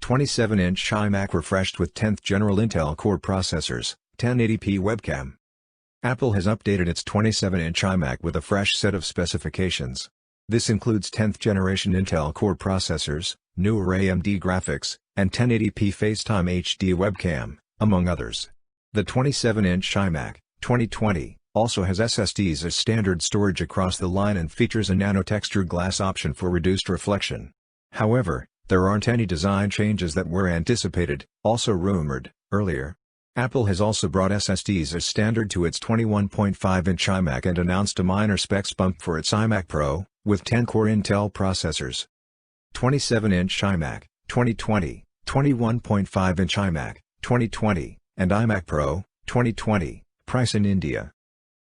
27-inch iMac refreshed with 10th-Gen Intel Core processors, 1080p webcam. Apple has updated its 27-inch iMac with a fresh set of specifications. This includes 10th-Gen Intel Core processors, newer AMD graphics, and 1080p FaceTime HD webcam, among others. The 27-inch iMac 2020 also has SSDs as standard storage across the line and features a nano-textured glass option for reduced reflection. However, there aren't any design changes that were anticipated, also rumored, earlier. Apple has also brought SSDs as standard to its 21.5-inch iMac and announced a minor specs bump for its iMac Pro, with 10-core Intel processors. 27-inch iMac 2020, 21.5-inch iMac 2020, and iMac Pro 2020, price in India.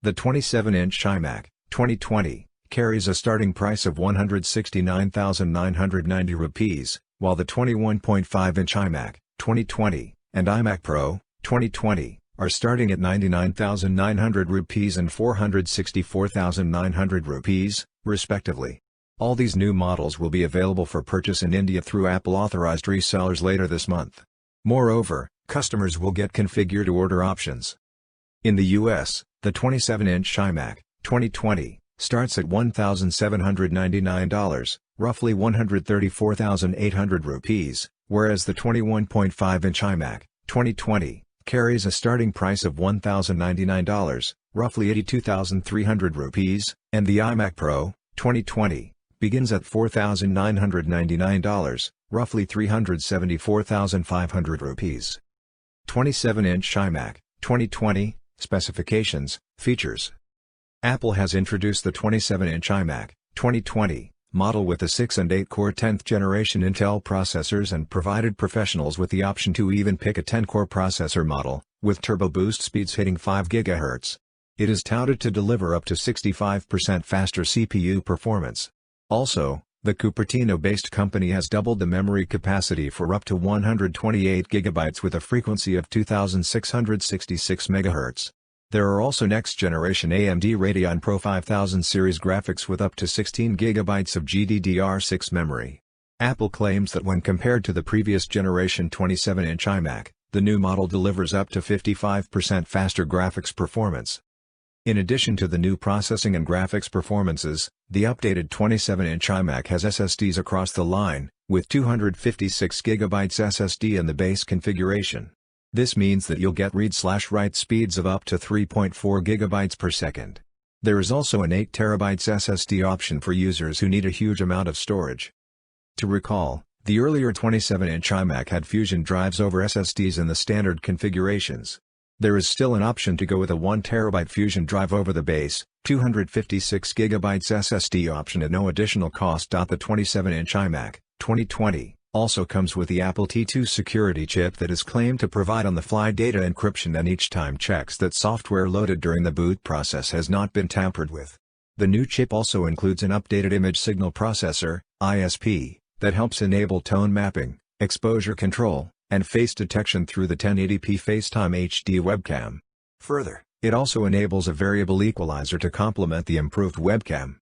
The 27-inch iMac 2020 carries a starting price of 169,990 rupees, while the 21.5-inch iMac 2020 and iMac Pro 2020 are starting at 99,900 rupees and 464,900 rupees, respectively. All these new models will be available for purchase in India through Apple-authorized resellers later this month. Moreover, customers will get configure-to-order options. In the US, the 27-inch iMac 2020 starts at $1,799, roughly 134,800 rupees, whereas the 21.5-inch iMac 2020 carries a starting price of $1,099, roughly 82,300 rupees, and the iMac Pro 2020 begins at $4,999, roughly 374,500 rupees. 27-inch iMac 2020 specifications, features. Apple has introduced the 27-inch iMac 2020 model with the 6 and 8-core 10th-Gen Intel processors and provided professionals with the option to even pick a 10-core processor model, with turbo boost speeds hitting 5 GHz. It is touted to deliver up to 65% faster CPU performance. Also, the Cupertino-based company has doubled the memory capacity for up to 128 GB with a frequency of 2666 MHz. There are also next-generation AMD Radeon Pro 5000 series graphics with up to 16 GB of GDDR6 memory. Apple claims that when compared to the previous generation 27-inch iMac, the new model delivers up to 55% faster graphics performance. In addition to the new processing and graphics performances, the updated 27-inch iMac has SSDs across the line, with 256 GB SSD in the base configuration. This means that you'll get read/write speeds of up to 3.4 GB per second. There is also an 8 TB SSD option for users who need a huge amount of storage. To recall, the earlier 27-inch iMac had fusion drives over SSDs in the standard configurations. There is still an option to go with a 1 TB fusion drive over the base, 256 GB SSD option at no additional cost. The 27-inch iMac 2020 also comes with the Apple T2 security chip that is claimed to provide on-the-fly data encryption and each time checks that software loaded during the boot process has not been tampered with. The new chip also includes an updated image signal processor, ISP, that helps enable tone mapping, exposure control, and face detection through the 1080p FaceTime HD webcam. Further, it also enables a variable equalizer to complement the improved webcam.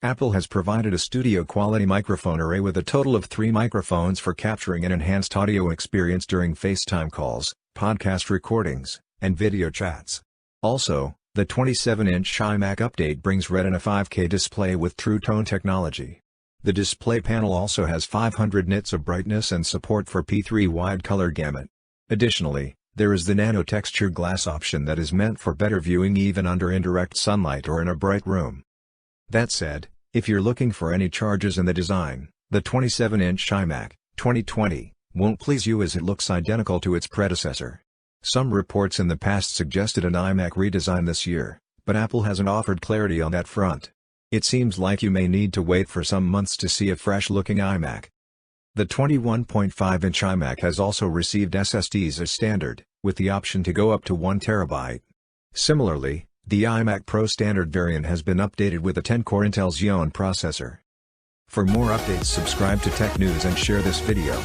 Apple has provided a studio-quality microphone array with a total of 3 microphones for capturing an enhanced audio experience during FaceTime calls, podcast recordings, and video chats. Also, the 27-inch iMac update brings Retina 5K display with True Tone technology. The display panel also has 500 nits of brightness and support for P3 wide color gamut. Additionally, there is the nano-texture glass option that is meant for better viewing even under indirect sunlight or in a bright room. That said, if you're looking for any charges in the design, the 27-inch iMac 2020 won't please you as it looks identical to its predecessor. Some reports in the past suggested an iMac redesign this year, but Apple hasn't offered clarity on that front. It seems like you may need to wait for some months to see a fresh-looking iMac. The 21.5-inch iMac has also received SSDs as standard, with the option to go up to 1 TB. Similarly, the iMac Pro standard variant has been updated with a 10-core Intel Xeon processor. For more updates, subscribe to Tech News and share this video.